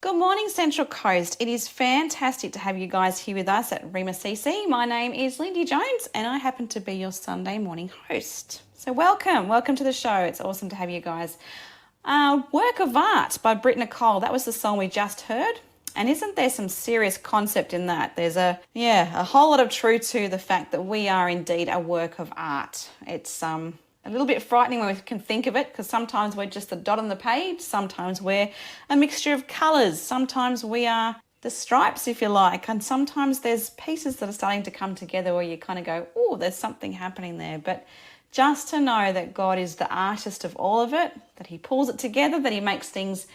Good morning, Central Coast. It is fantastic to have you guys here with us at Rhema CC. My name is Lindy Jones and I happen to be your Sunday morning host. So welcome to the show. It's awesome to have you guys. Work of Art by Britt Nicole. That was the song we just heard. And isn't there some serious concept in that? There's a whole lot of truth to the fact that we are indeed a work of art. It's a little bit frightening when we can think of it, because sometimes we're just a dot on the page, sometimes we're a mixture of colours, sometimes we are the stripes, if you like, and sometimes there's pieces that are starting to come together where you kind of go, oh, there's something happening there. But just to know that God is the artist of all of it, that he pulls it together, that he makes things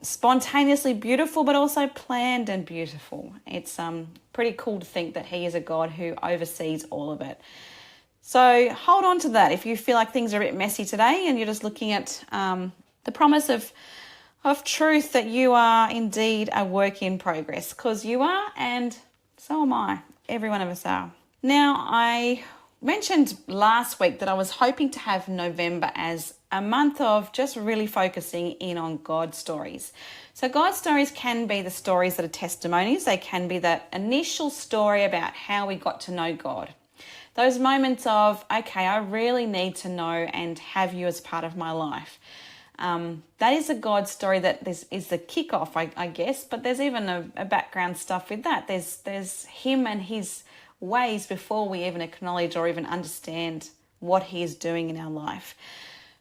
spontaneously beautiful, but also planned and beautiful. It's pretty cool to think that he is a God who oversees all of it. So hold on to that if you feel like things are a bit messy today and you're just looking at the promise of truth that you are indeed a work in progress, because you are, and so am I. Every one of us are. Now, I mentioned last week that I was hoping to have November as a month of just really focusing in on God stories. So God stories can be the stories that are testimonies. They can be that initial story about how we got to know God. Those moments of, okay, I really need to know and have you as part of my life. That is a God story that is the kickoff, I guess, but there's even a background stuff with that. There's him and his ways before we even acknowledge or even understand what he is doing in our life.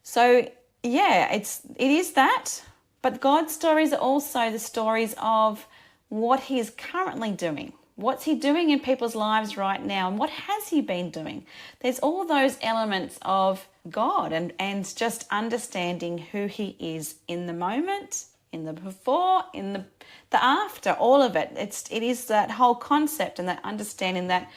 So yeah, it is that, but God stories are also the stories of what he is currently doing. What's he doing in people's lives right now? And what has he been doing? There's all those elements of God and just understanding who he is in the moment, in the before, in the after, all of it. It is that whole concept and that understanding that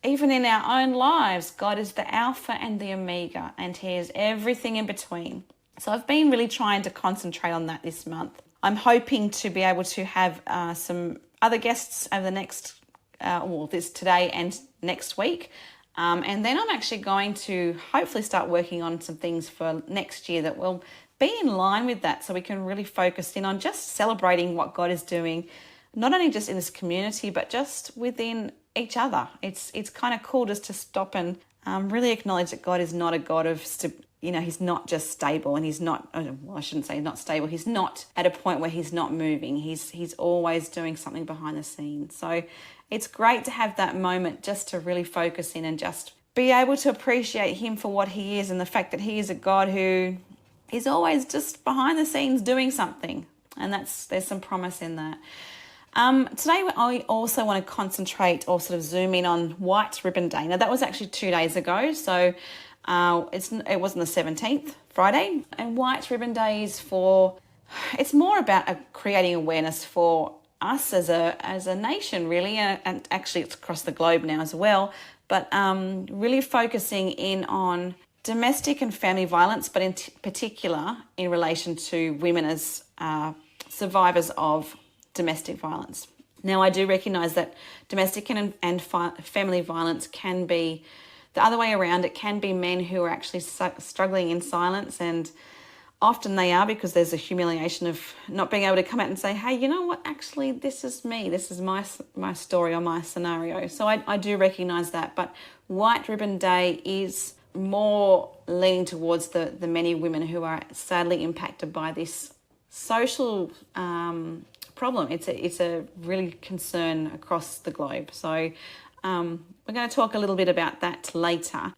even in our own lives, God is the Alpha and the Omega, and he is everything in between. So I've been really trying to concentrate on that this month. I'm hoping to be able to have some other guests over the next this today and next week. And then I'm actually going to hopefully start working on some things for next year that will be in line with that, so we can really focus in on just celebrating what God is doing, not only just in this community, but just within each other. It's kind of cool just to stop and really acknowledge that God is not a God of he's not just stable, and he's not, well, I shouldn't say not stable. He's not at a point where he's not moving. He's always doing something behind the scenes. So it's great to have that moment just to really focus in and just be able to appreciate him for what he is, and the fact that he is a God who is always just behind the scenes doing something. And there's some promise in that. Today I also want to concentrate or sort of zoom in on White Ribbon Day. Now that was actually 2 days ago, so it wasn't the 17th, Friday. And White Ribbon Day it's more about creating awareness for us as a nation, really, and actually it's across the globe now as well, but really focusing in on domestic and family violence, but in particular in relation to women as survivors of domestic violence. Now, I do recognise that domestic and family violence can be the other way around. It can be men who are actually struggling in silence, and often they are, because there's a humiliation of not being able to come out and say, hey, you know what, actually, this is me. This is my story or my scenario. So I do recognise that. But White Ribbon Day is more leaning towards the many women who are sadly impacted by this social problem. It's a really concern across the globe. So we're going to talk a little bit about that later.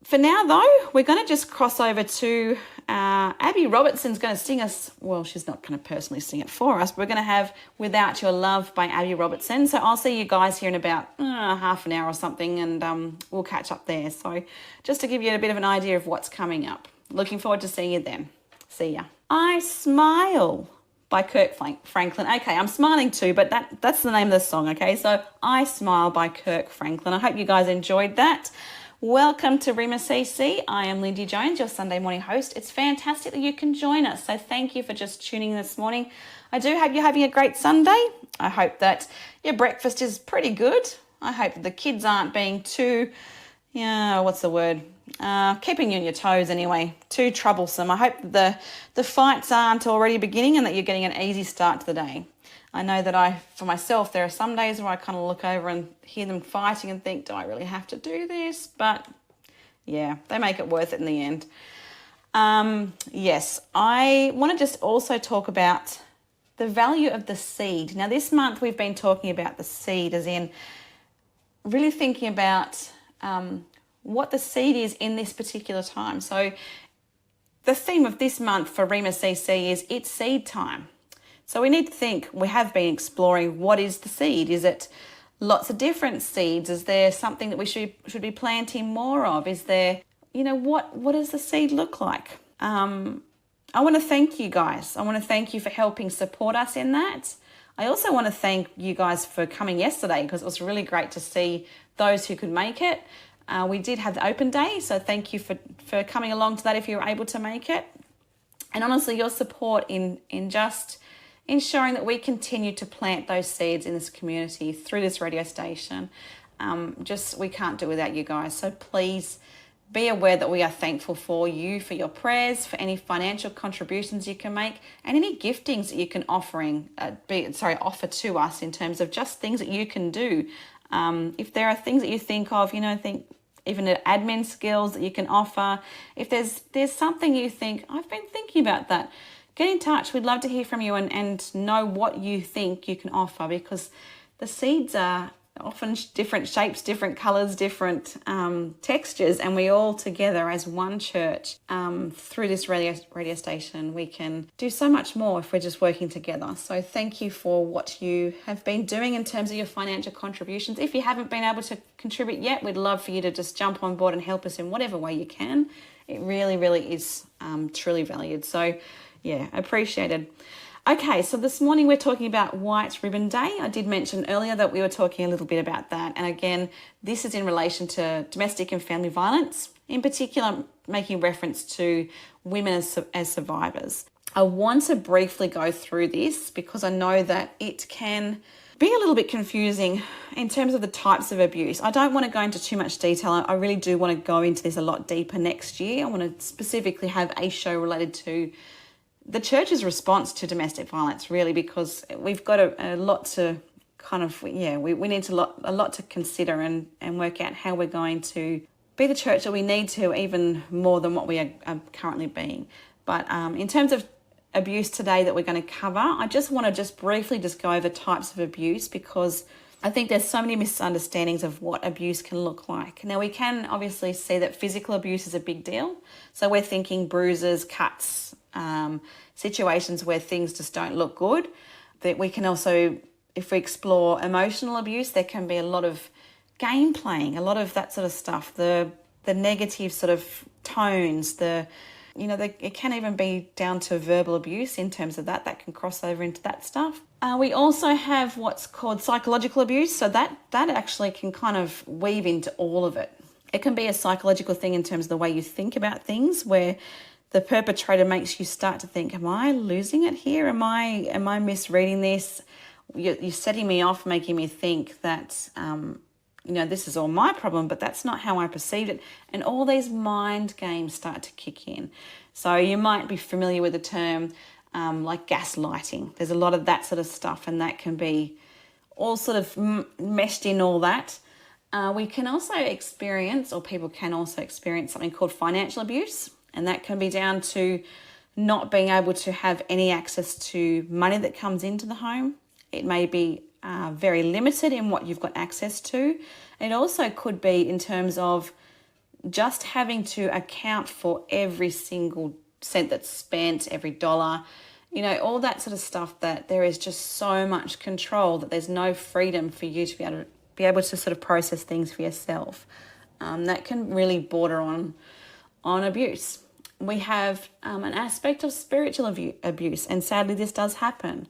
For now, though, we're going to just cross over to Abby Robertson's going to sing us. Well, she's not going to personally sing it for us, but we're going to have Without Your Love by Abby Robertson. So I'll see you guys here in about half an hour or something, and we'll catch up there. So just to give you a bit of an idea of what's coming up. Looking forward to seeing you then. See ya. I Smile by Kirk Franklin. Okay, I'm smiling too, but that's the name of the song, okay? So I Smile by Kirk Franklin. I hope you guys enjoyed that. Welcome to Rhema CC. I am Lindy Jones, your Sunday morning host. It's fantastic that you can join us. So thank you for just tuning in this morning. I do hope you're having a great Sunday. I hope that your breakfast is pretty good. I hope the kids aren't being too, what's the word? keeping you on your toes anyway. Too troublesome. I hope the fights aren't already beginning and that you're getting an easy start to the day. I know that for myself, there are some days where I kind of look over and hear them fighting and think, do I really have to do this? But yeah, they make it worth it in the end. Yes, I want to just also talk about the value of the seed. Now, this month we've been talking about the seed, as in really thinking about what the seed is in this particular time. So the theme of this month for Rhema CC is it's seed time. So we need to think, we have been exploring what is the seed. Is it lots of different seeds? Is there something that we should be planting more of? Is there, what does the seed look like? I want to thank you guys. I want to thank you for helping support us in that. I also want to thank you guys for coming yesterday, because it was really great to see those who could make it. We did have the open day, so thank you for coming along to that if you were able to make it. And honestly, your support in just ensuring that we continue to plant those seeds in this community through this radio station. We can't do without you guys. So please be aware that we are thankful for you, for your prayers, for any financial contributions you can make, and any giftings that you can offer to us in terms of just things that you can do. If there are things that you think of, think even admin skills that you can offer. If there's something you think, I've been thinking about that, get in touch. We'd love to hear from you and know what you think you can offer, because the seeds are often different shapes, different colours, different textures, and we all together as one church through this radio station, we can do so much more if we're just working together. So thank you for what you have been doing in terms of your financial contributions. If you haven't been able to contribute yet, we'd love for you to just jump on board and help us in whatever way you can. It really, really is truly valued. So yeah, appreciated. Okay, so this morning we're talking about White Ribbon Day. I did mention earlier that we were talking a little bit about that. And again, this is in relation to domestic and family violence, in particular making reference to women as survivors. I want to briefly go through this because I know that it can be a little bit confusing in terms of the types of abuse. I don't want to go into too much detail. I really do want to go into this a lot deeper next year. I want to specifically have a show related to the church's response to domestic violence, really, because we've got a lot to we need a lot to consider and work out how we're going to be the church that we need to, even more than what we are currently being. But in terms of abuse today that we're going to cover, I just want to briefly go over types of abuse, because I think there's so many misunderstandings of what abuse can look like. Now, we can obviously see that physical abuse is a big deal. So we're thinking bruises, cuts, situations where things just don't look good. That we can also, if we explore emotional abuse, there can be a lot of game playing, a lot of that sort of stuff, the negative sort of tones, it can even be down to verbal abuse in terms of that can cross over into that stuff. We also have what's called psychological abuse, so that actually can kind of weave into all of it. It can be a psychological thing in terms of the way you think about things, where the perpetrator makes you start to think, am I losing it here? Am I misreading this? You're setting me off, making me think that, this is all my problem, but that's not how I perceived it. And all these mind games start to kick in. So you might be familiar with the term like gaslighting. There's a lot of that sort of stuff, and that can be all sort of meshed in all that. We can also experience, or people can also experience, something called financial abuse. And that can be down to not being able to have any access to money that comes into the home. It may be very limited in what you've got access to. It also could be in terms of just having to account for every single cent that's spent, every dollar, all that sort of stuff, that there is just so much control that there's no freedom for you to be able to sort of process things for yourself. That can really border on abuse. We have an aspect of spiritual abuse, and sadly this does happen.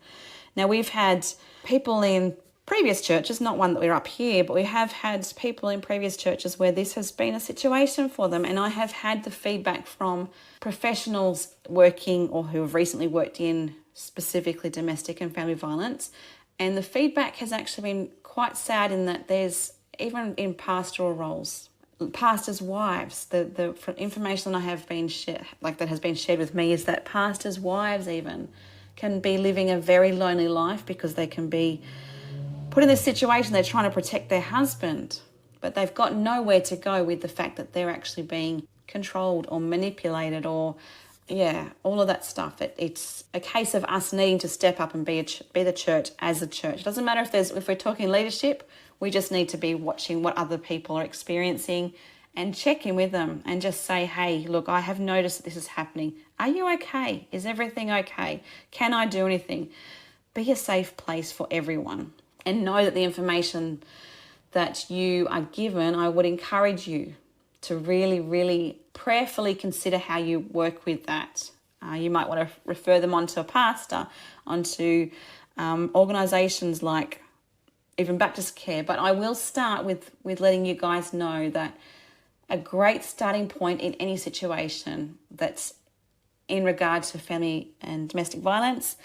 Now, we've had people in previous churches, not one that we're up here, but we have had people in previous churches where this has been a situation for them, and I have had the feedback from professionals working or who have recently worked in specifically domestic and family violence, and the feedback has actually been quite sad in that there's, even in pastoral roles, pastors' wives. The information that I have been that has been shared with me is that pastors' wives even can be living a very lonely life because they can be put in this situation. They're trying to protect their husband, but they've got nowhere to go with the fact that they're actually being controlled or manipulated or all of that stuff. It's a case of us needing to step up and be the church as a church. It doesn't matter if we're talking leadership. We just need to be watching what other people are experiencing and check in with them and just say, hey, look, I have noticed that this is happening. Are you okay? Is everything okay? Can I do anything? Be a safe place for everyone, and know that the information that you are given, I would encourage you to really, really prayerfully consider how you work with that. You might want to refer them onto a pastor, onto organisations like even Baptist Care. But I will start with letting you guys know that a great starting point in any situation that's in regard to family and domestic violence,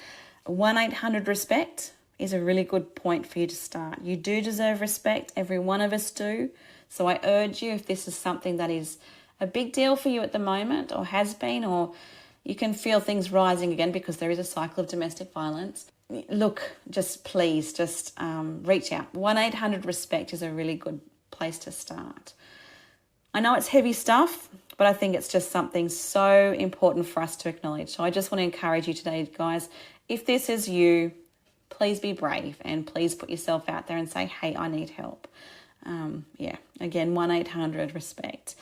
1-800-RESPECT is a really good point for you to start. You do deserve respect. Every one of us do. So I urge you, if this is something that is a big deal for you at the moment or has been, or you can feel things rising again because there is a cycle of domestic violence, look, please reach out. 1-800-RESPECT is a really good place to start. I know it's heavy stuff, but I think it's just something so important for us to acknowledge. So I just want to encourage you today, guys, if this is you, please be brave and please put yourself out there and say, hey, I need help. Again, 1-800-RESPECT.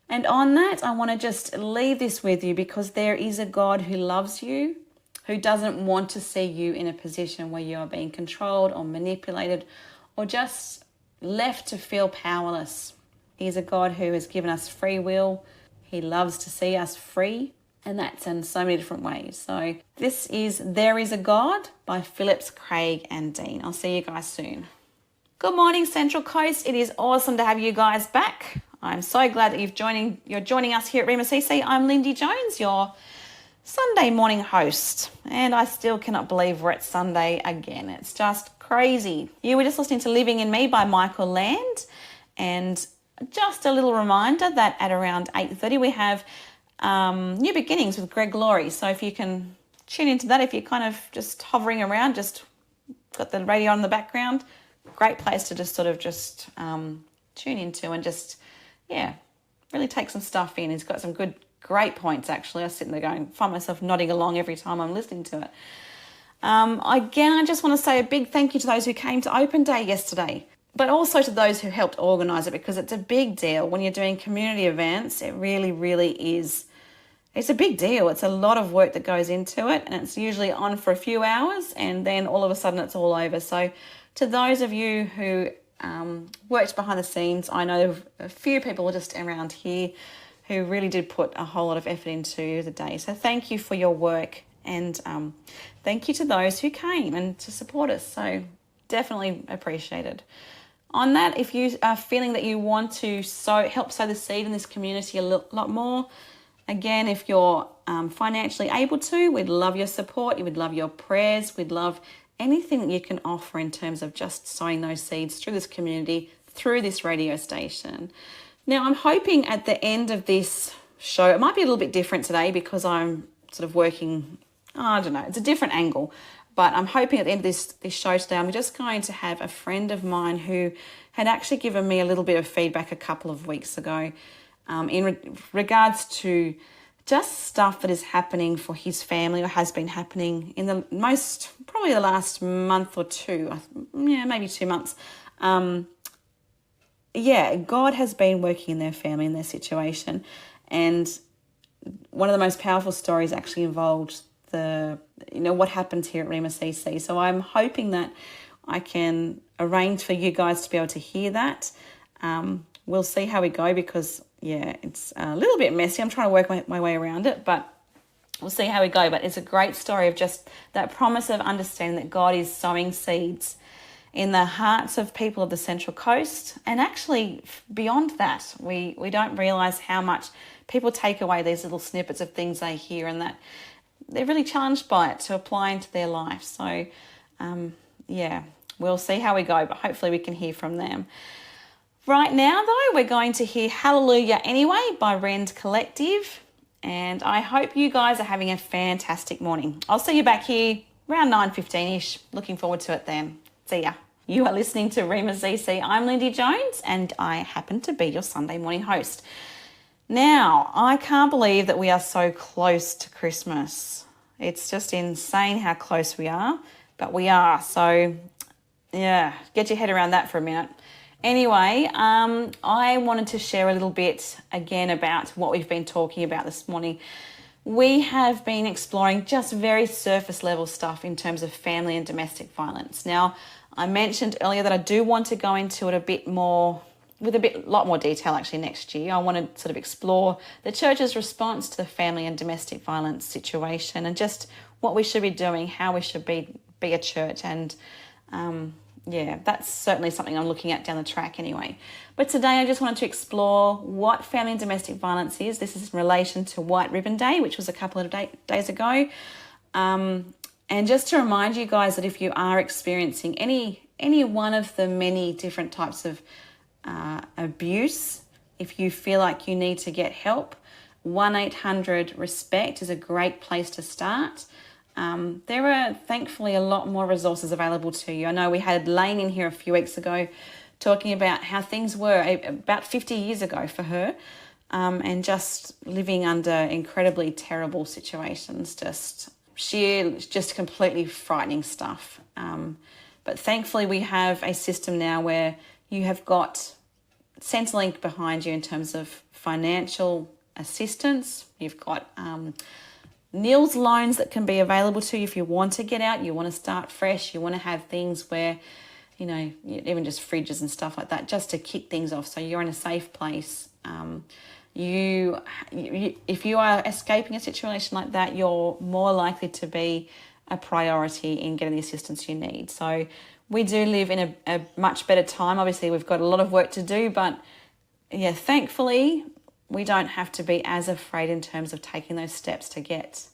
And on that, I want to just leave this with you because there is a God who loves you, who doesn't want to see you in a position where you are being controlled or manipulated or just left to feel powerless. He's a God who has given us free will. He loves to see us free, and that's in so many different ways. So this is There Is a God by Phillips, Craig and Dean. I'll see you guys soon. Good morning, Central Coast. It is awesome to have you guys back. I'm so glad that you're joining us here at Rhema CC. I'm Lindy Jones, your Sunday morning host, and I still cannot believe we're at Sunday again. It's just crazy. You were just listening to Living in Me by Michael Land, and just a little reminder that at around 8:30 we have New Beginnings with Greg Laurie. So if you can tune into that, if you're kind of just hovering around, just got the radio on in the background, great place to just tune into and just, really take some stuff in. He's got some great points, actually. I was sitting there find myself nodding along every time I'm listening to it. Again, I just want to say a big thank you to those who came to Open Day yesterday, but also to those who helped organise it, because it's a big deal. When you're doing community events, it really, really is. It's a big deal. It's a lot of work that goes into it, and it's usually on for a few hours, and then all of a sudden it's all over. So to those of you who worked behind the scenes, I know a few people just around here who really did put a whole lot of effort into the day. So thank you for your work, and thank you to those who came and to support us. So definitely appreciated. On that, if you are feeling that you want to help sow the seed in this community a lot more, again, if you're financially able to, we'd love your support. We'd love your prayers. We'd love anything that you can offer in terms of just sowing those seeds through this community, through this radio station. Now, I'm hoping at the end of this show, it might be a little bit different today because I'm sort of working, I don't know, it's a different angle. But I'm hoping at the end of this show today, I'm just going to have a friend of mine who had actually given me a little bit of feedback a couple of weeks ago in regards to just stuff that is happening for his family or has been happening in probably the last month or two, maybe 2 months. God has been working in their family, in their situation. And one of the most powerful stories actually involved what happens here at Rhema CC. So I'm hoping that I can arrange for you guys to be able to hear that. We'll see how we go because, it's a little bit messy. I'm trying to work my way around it, but we'll see how we go. But it's a great story of just that promise of understanding that God is sowing seeds in the hearts of people of the Central Coast. And actually, beyond that, we don't realise how much people take away these little snippets of things they hear and that they're really challenged by it to apply into their life. So, we'll see how we go, but hopefully we can hear from them. Right now, though, we're going to hear Hallelujah Anyway by Rend Collective. And I hope you guys are having a fantastic morning. I'll see you back here around 9:15ish. Looking forward to it then. See ya. You are listening to Rhema ZC. I'm Lindy Jones, and I happen to be your Sunday morning host. Now, I can't believe that we are so close to Christmas. It's just insane how close we are, but we are. So, yeah, get your head around that for a minute. Anyway, I wanted to share a little bit again about what we've been talking about this morning. We have been exploring just very surface level stuff in terms of family and domestic violence. Now, I mentioned earlier that I do want to go into it a bit more, with a lot more detail actually next year. I want to sort of explore the church's response to the family and domestic violence situation and just what we should be doing, how we should be a church, and yeah, that's certainly something I'm looking at down the track anyway. But today I just wanted to explore what family and domestic violence is. This is in relation to White Ribbon Day, which was a couple of days ago. And just to remind you guys that if you are experiencing any one of the many different types of abuse, if you feel like you need to get help, 1-800-RESPECT is a great place to start. There are thankfully a lot more resources available to you. I know we had Lane in here a few weeks ago talking about how things were about 50 years ago for her, and just living under incredibly terrible situations, just completely frightening stuff. But thankfully we have a system now where you have got Centrelink behind you in terms of financial assistance. You've got Nils loans that can be available to you if you want to get out, you want to start fresh, you want to have things where, you know, even just fridges and stuff like that, just to kick things off so you're in a safe place. If you are escaping a situation like that, you're more likely to be a priority in getting the assistance you need. So we do live in a much better time. Obviously, we've got a lot of work to do, but yeah, thankfully, we don't have to be as afraid in terms of taking those steps to get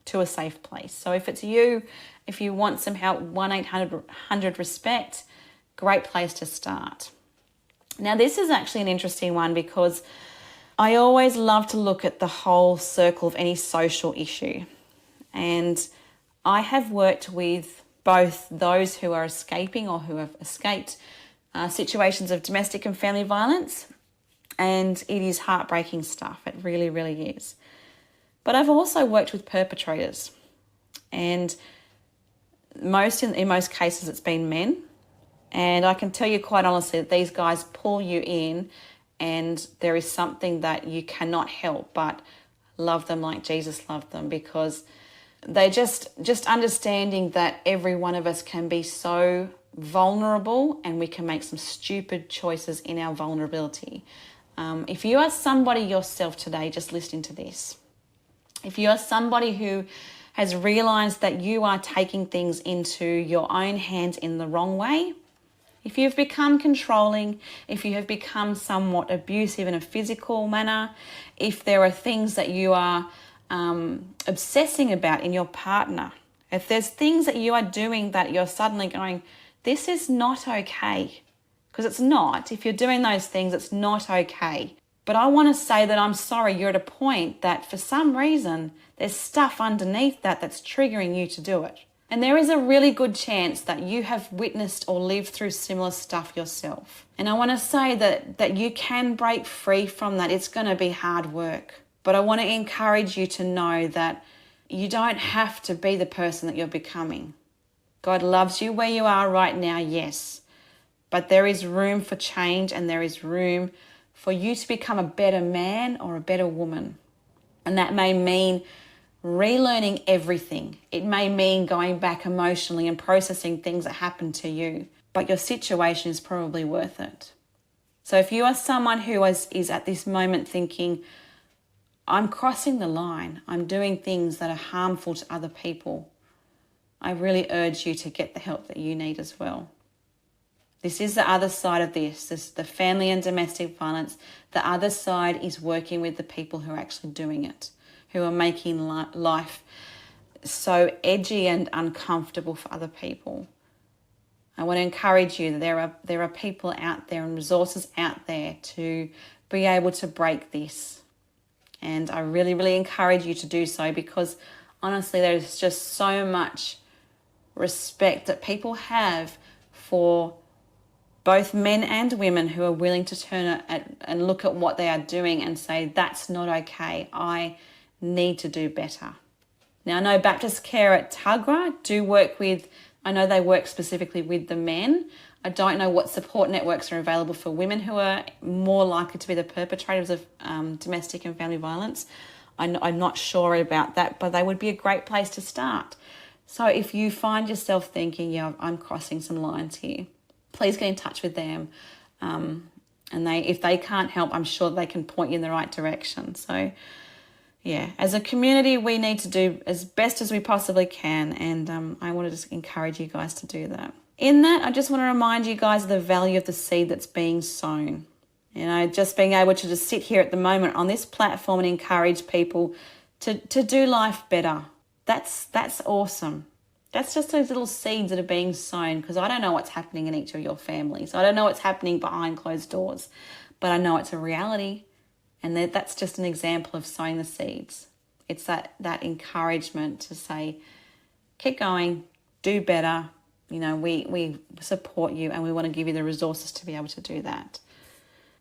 to a safe place. So if it's you, if you want some help, 1-800-RESPECT, great place to start. Now, this is actually an interesting one because I always love to look at the whole circle of any social issue. And I have worked with both those who are escaping or who have escaped situations of domestic and family violence, and it is heartbreaking stuff. It really, really is. But I've also worked with perpetrators, and in most cases it's been men. And I can tell you quite honestly that these guys pull you in, and there is something that you cannot help but love them like Jesus loved them, because they just understanding that every one of us can be so vulnerable and we can make some stupid choices in our vulnerability. If you are somebody yourself today just listening to this, if you are somebody who has realised that you are taking things into your own hands in the wrong way, if you've become controlling, if you have become somewhat abusive in a physical manner, if there are things that you are obsessing about in your partner, if there's things that you are doing that you're suddenly going, this is not okay. Because it's not. If you're doing those things, it's not okay. But I want to say that I'm sorry, you're at a point that for some reason, there's stuff underneath that's triggering you to do it. And there is a really good chance that you have witnessed or lived through similar stuff yourself. And I want to say that you can break free from that. It's going to be hard work. But I want to encourage you to know that you don't have to be the person that you're becoming. God loves you where you are right now, yes. But there is room for change, and there is room for you to become a better man or a better woman. And that may mean relearning everything. It may mean going back emotionally and processing things that happened to you. But your situation is probably worth it. So if you are someone who is at this moment thinking, I'm crossing the line, I'm doing things that are harmful to other people, I really urge you to get the help that you need as well. This is the other side of this is the family and domestic violence. The other side is working with the people who are actually doing it, who are making life so edgy and uncomfortable for other people. I want to encourage you that there are people out there and resources out there to be able to break this. And I really, really encourage you to do so, because honestly, there's just so much respect that people have for both men and women who are willing to turn and look at what they are doing and say, that's not okay. I need to do better. Now, I know Baptist Care at Tuggerah do work with, I know they work specifically with the men. I don't know what support networks are available for women who are more likely to be the perpetrators of domestic and family violence. I'm not sure about that, but they would be a great place to start. So if you find yourself thinking, yeah, I'm crossing some lines here, please get in touch with them. And if they can't help, I'm sure they can point you in the right direction. So yeah, as a community, we need to do as best as we possibly can. And I want to just encourage you guys to do that. In that, I just want to remind you guys of the value of the seed that's being sown. You know, just being able to just sit here at the moment on this platform and encourage people to do life better. That's awesome. That's just those little seeds that are being sown, because I don't know what's happening in each of your families. I don't know what's happening behind closed doors, but I know it's a reality. And that's just an example of sowing the seeds. It's that encouragement to say, keep going, do better. You know, we support you and we want to give you the resources to be able to do that.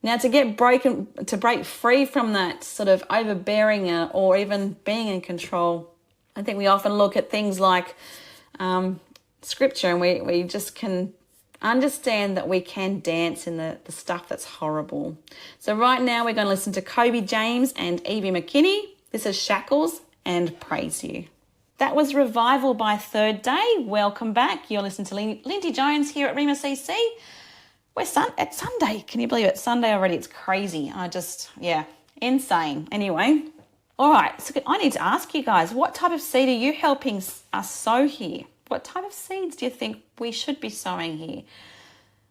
Now, to break free from that sort of overbearing or even being in control, I think we often look at things like scripture, and we just can understand that we can dance in the stuff that's horrible. So right now we're going to listen to Kobe James and Evie McKinney. This is Shackles and Praise You. That was Revival by Third Day. Welcome back. You're listening to Lindy Jones here at Rhema CC. It's Sunday. Can you believe it? Sunday already. It's crazy. Insane. Anyway, all right. So I need to ask you guys, what type of seed are you helping us sow here? What type of seeds do you think we should be sowing here?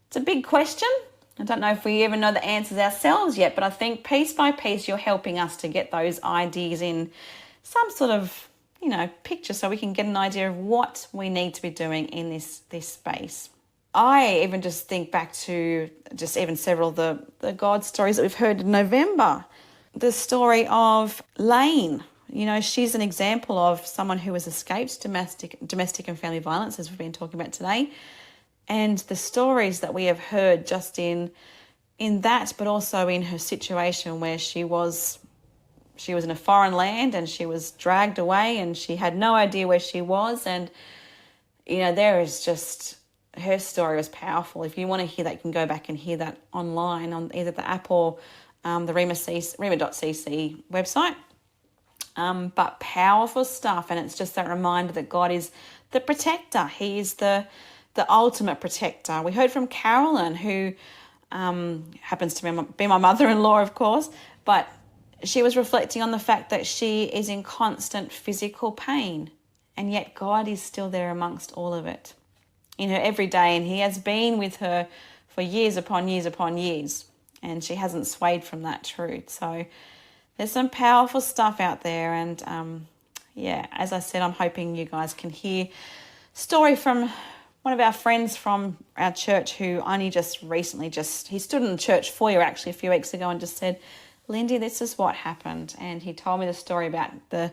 It's a big question. I don't know if we even know the answers ourselves yet, but I think piece by piece you're helping us to get those ideas in some sort of, picture, so we can get an idea of what we need to be doing in this space. I even just think back to just even several of the God stories that we've heard in November. The story of Lane. She's an example of someone who has escaped domestic and family violence, as we've been talking about today. And the stories that we have heard just in that, but also in her situation where she was in a foreign land and she was dragged away and she had no idea where she was. And, there is just, her story was powerful. If you want to hear that, you can go back and hear that online on either the app or the Rhema.cc website. But powerful stuff, and it's just that reminder that God is the protector. He is the ultimate protector. We heard from Carolyn, who happens to be my mother-in-law, of course, but she was reflecting on the fact that she is in constant physical pain, and yet God is still there amongst all of it in her every day, and He has been with her for years upon years upon years, and she hasn't swayed from that truth. So there's some powerful stuff out there, and as I said, I'm hoping you guys can hear story from one of our friends from our church who only just recently he stood in the church foyer actually a few weeks ago and just said, Lindy, this is what happened. And he told me the story about the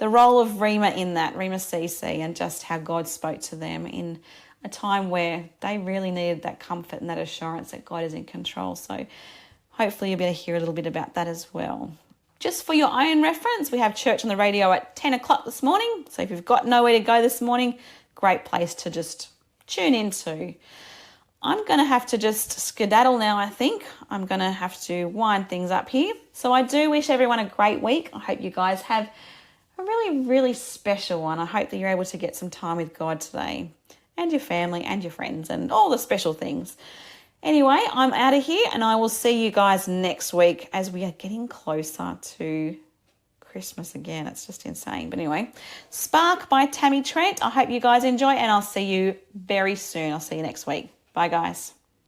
role of Rhema in that, Rhema CC, and just how God spoke to them in a time where they really needed that comfort and that assurance that God is in control. So hopefully you'll be able to hear a little bit about that as well. Just for your own reference, we have church on the radio at 10 o'clock this morning. So if you've got nowhere to go this morning, great place to just tune into. I'm going to have to just skedaddle now, I think. I'm going to have to wind things up here. So I do wish everyone a great week. I hope you guys have a really, really special one. I hope that you're able to get some time with God today, and your family and your friends and all the special things. Anyway, I'm out of here, and I will see you guys next week as we are getting closer to Christmas again. It's just insane. But anyway, Spark by Tammy Trent. I hope you guys enjoy, and I'll see you very soon. I'll see you next week. Bye, guys.